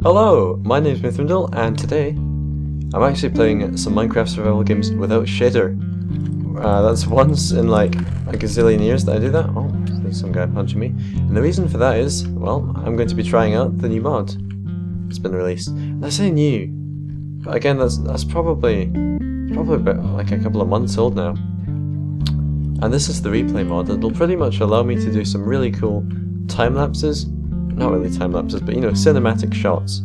Hello, my name's Mithrindil, and today I'm actually playing some Minecraft survival games without shader. That's once in like a gazillion years that I do that. Oh, there's some guy punching me. And the reason for that is, well, I'm going to be trying out the new mod. It's been released. And I say new, but again, that's probably about like a couple of months old now. And this is the replay mod. It'll pretty much allow me to do some really cool time lapses. Not really time lapses, but you know, cinematic shots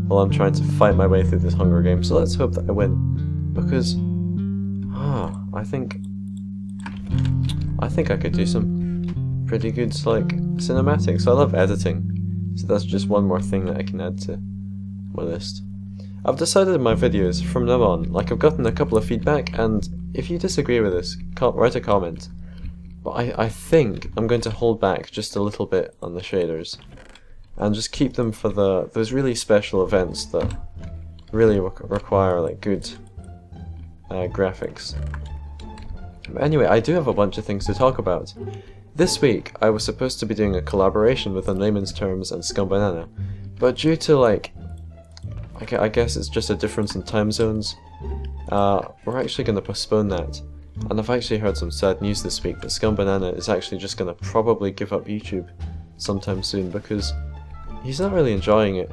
while I'm trying to fight my way through this Hunger Game. So let's hope that I win, because I think I could do some pretty good like cinematics. I love editing, so that's just one more thing that I can add to my list. I've decided in my videos from now on, like I've gotten a couple of feedback, and if you disagree with this, write a comment. But I think I'm going to hold back just a little bit on the shaders, and just keep them for those really special events that really require like good graphics. But anyway, I do have a bunch of things to talk about. This week I was supposed to be doing a collaboration with In Layman's Terms and ScumBanana, but due to like, I guess it's just a difference in time zones, we're actually going to postpone that. And I've actually heard some sad news this week that ScumBanana is actually just going to probably give up YouTube sometime soon because he's not really enjoying it.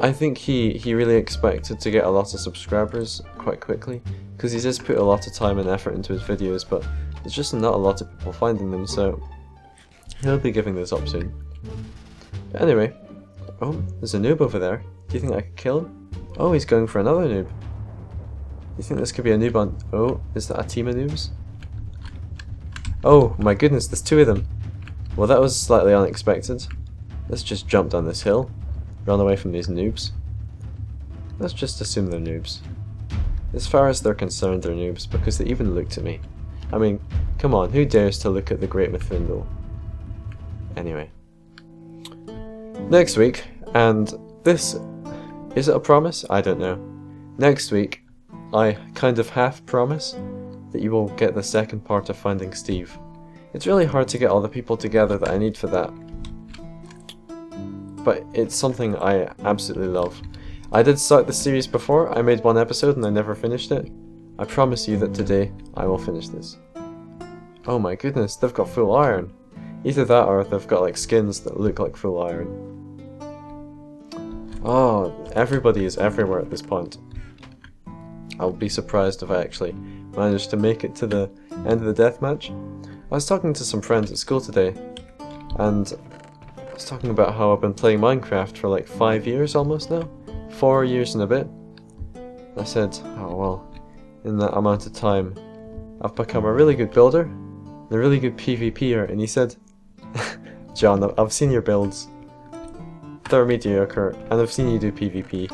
I think he really expected to get a lot of subscribers quite quickly because he's just put a lot of time and effort into his videos, but there's just not a lot of people finding them, so he'll be giving this up soon. But anyway, oh, there's a noob over there. Do you think I could kill him? Oh, he's going for another noob. You think this could be a noob on... Oh, is that a team of noobs? Oh my goodness, there's two of them. Well, that was slightly unexpected. Let's just jump down this hill, run away from these noobs. Let's just assume they're noobs. As far as they're concerned, they're noobs because they even looked at me. I mean, come on, who dares to look at the great Mithrindil? Anyway. Next week, and this... Is it a promise? I don't know. Next week, I kind of half promise that you will get the second part of Finding Steve. It's really hard to get all the people together that I need for that, but it's something I absolutely love. I did start the series before, I made one episode and I never finished it. I promise you that today I will finish this. Oh my goodness, they've got full iron. Either that or they've got like skins that look like full iron. Oh, everybody is everywhere at this point. I'll be surprised if I actually manage to make it to the end of the deathmatch. I was talking to some friends at school today, and I was talking about how I've been playing Minecraft for like 5 years almost now. 4 years and a bit. I said, oh well, in that amount of time, I've become a really good builder, and a really good PvPer, and he said, John, I've seen your builds. They're mediocre, and I've seen you do PvP.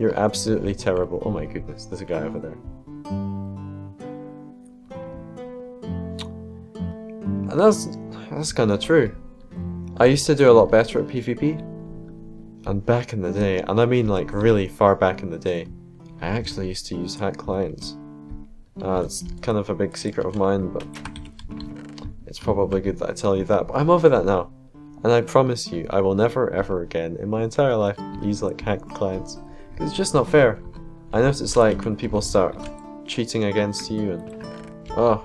You're absolutely terrible. Oh my goodness, there's a guy over there. And that's kind of true. I used to do a lot better at PvP. And back in the day, and I mean like really far back in the day, I actually used to use hack clients. It's kind of a big secret of mine, but it's probably good that I tell you that. But I'm over that now. And I promise you, I will never ever again in my entire life use like hacked clients. It's just not fair. I know what it's like when people start cheating against you and... Oh.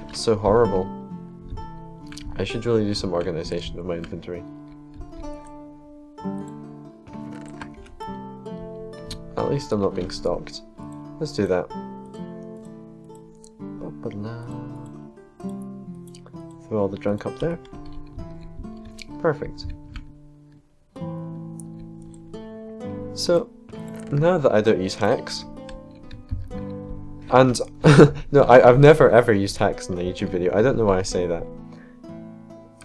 It's so horrible. I should really do some organization of my inventory. At least I'm not being stalked. Let's do that. Throw all the junk up there. Perfect. So, now that I don't use hacks, and no, I've never ever used hacks in the YouTube video. I don't know why I say that.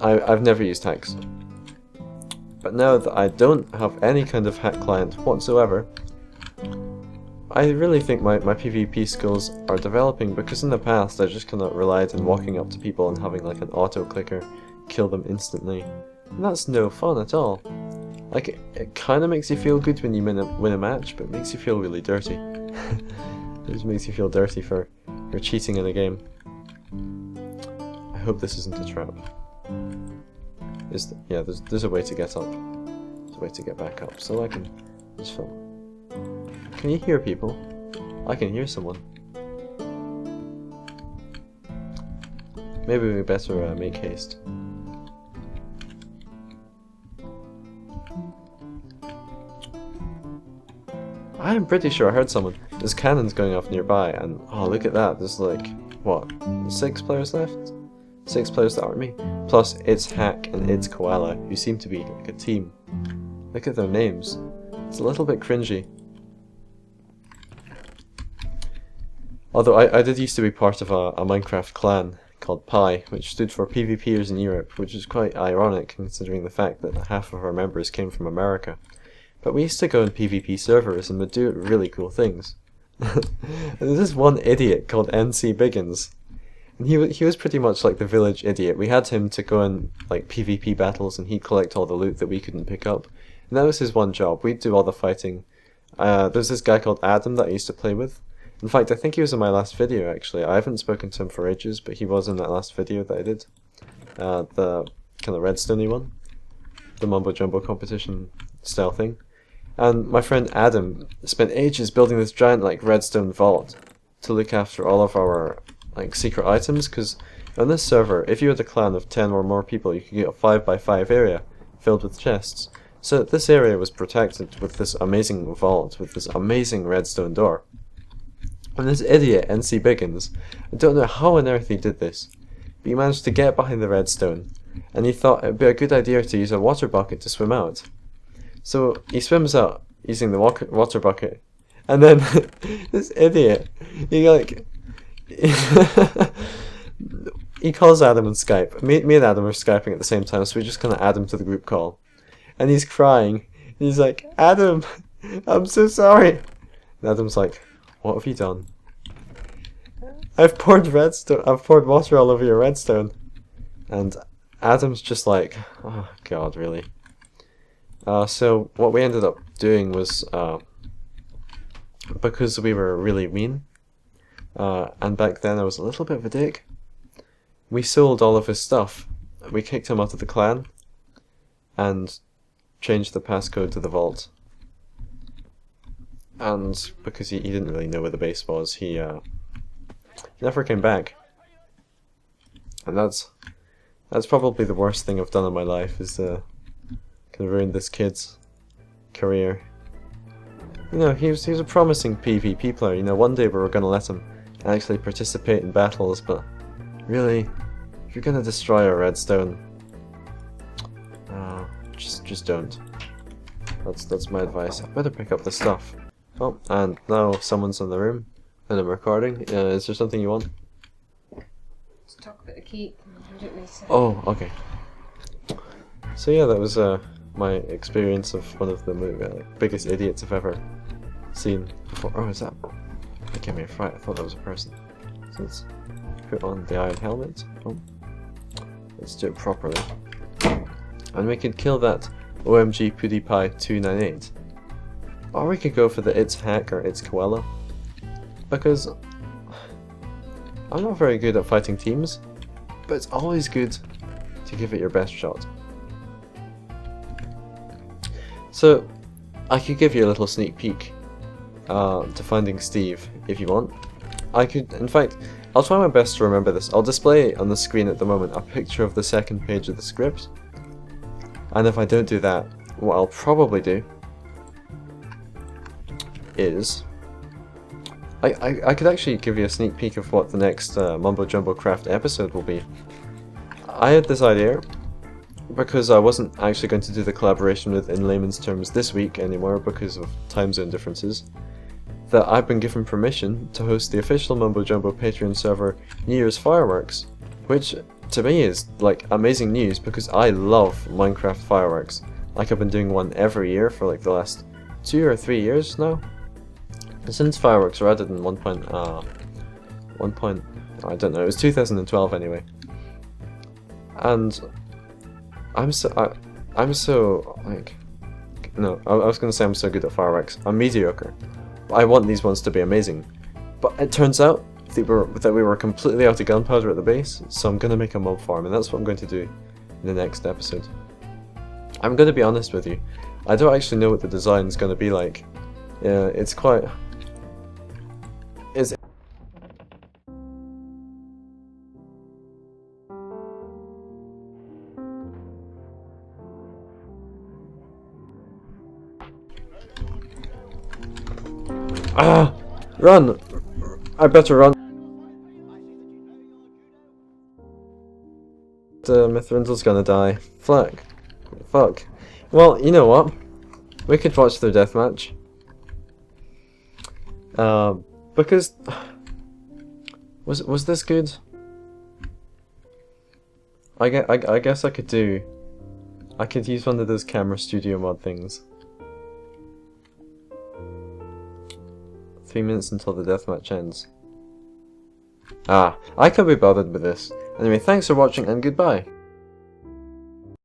I've never used hacks. But now that I don't have any kind of hack client whatsoever, I really think my PvP skills are developing, because in the past I just kind of relied on walking up to people and having like an auto clicker kill them instantly. And that's no fun at all. Like, it kind of makes you feel good when you win a match, but it makes you feel really dirty. It just makes you feel dirty for cheating in a game. I hope this isn't a trap. yeah, there's a way to get up. There's a way to get back up, so I can just film. Can you hear people? I can hear someone. Maybe we better make haste. I'm pretty sure I heard someone. There's cannons going off nearby, and oh, look at that. There's like, what, 6 players left? 6 players that aren't me. Plus, it's Hack and it's Koala, who seem to be like a team. Look at their names. It's a little bit cringy. Although I did used to be part of a Minecraft clan called Pi, which stood for PvPers in Europe, which is quite ironic considering the fact that half of our members came from America. But we used to go in PvP servers and would do really cool things. And there's this one idiot called NC Biggins. And he was pretty much like the village idiot. We had him to go in like PvP battles and he'd collect all the loot that we couldn't pick up. And that was his one job. We'd do all the fighting. There's this guy called Adam that I used to play with. In fact, I think he was in my last video actually. I haven't spoken to him for ages, but he was in that last video that I did. The kind of redstone-y one. The mumbo jumbo competition style thing. And my friend Adam spent ages building this giant like redstone vault to look after all of our like secret items, because on this server, if you had a clan of 10 or more people, you could get a 5x5 area filled with chests. So this area was protected with this amazing vault, with this amazing redstone door. And this idiot, NC Biggins, I don't know how on earth he did this, but he managed to get behind the redstone, and he thought it would be a good idea to use a water bucket to swim out. So he swims out using the water bucket, and then this idiot, he like, he calls Adam on Skype. Me and Adam are Skyping at the same time, so we just kind of add him to the group call. And he's crying, and he's like, Adam, I'm so sorry. And Adam's like, what have you done? I've poured water all over your redstone. And Adam's just like, oh god, really? So what we ended up doing was, because we were really mean, and back then I was a little bit of a dick, we sold all of his stuff. We kicked him out of the clan, and changed the passcode to the vault. And because he didn't really know where the base was, he never came back. And that's probably the worst thing I've done in my life, is kind of ruined this kid's career. You know, he was a promising PvP player. You know, one day we were going to let him actually participate in battles, but really, if you're going to destroy a redstone, just don't. That's my advice. I better pick up the stuff. Oh, and now someone's in the room, and I'm recording. Is there something you want? Let's talk about the cake. Oh, okay. So yeah, that was my experience of one of the biggest idiots I've ever seen before. Oh, is that? That gave me a fright. I thought that was a person. So let's put on the iron helmet. Oh, let's do it properly. And we could kill that OMG PewDiePie 298. Or we could go for the It's Hack or It's Koala. Because I'm not very good at fighting teams, but it's always good to give it your best shot. So I could give you a little sneak peek to Finding Steve if you want. I could, in fact, I'll try my best to remember this. I'll display on the screen at the moment a picture of the second page of the script. And if I don't do that, what I'll probably do is I could actually give you a sneak peek of what the next Mumbo Jumbo Craft episode will be. I had this idea because I wasn't actually going to do the collaboration with In Layman's Terms this week anymore because of time zone differences, that I've been given permission to host the official Mumbo Jumbo Patreon server New Year's Fireworks, which to me is like amazing news because I love Minecraft fireworks. Like I've been doing one every year for like the last 2 or 3 years now. Since fireworks were added in I don't know, it was 2012 anyway. And I'm so like, no, I was gonna say I'm so good at fireworks. I'm mediocre. I want these ones to be amazing. But it turns out that we were completely out of gunpowder at the base, so I'm gonna make a mob farm, and that's what I'm going to do in the next episode. I'm gonna be honest with you. I don't actually know what the design's gonna be like. Yeah, it's quite... It's... Ah! Run! I better run. Mithrindil's gonna die. Fuck. Fuck. Well, you know what? We could watch their deathmatch. Because... Was this good? I guess I could do... I could use one of those camera studio mod things. 3 minutes until the deathmatch ends. Ah, I can't be bothered with this. Anyway, thanks for watching and goodbye.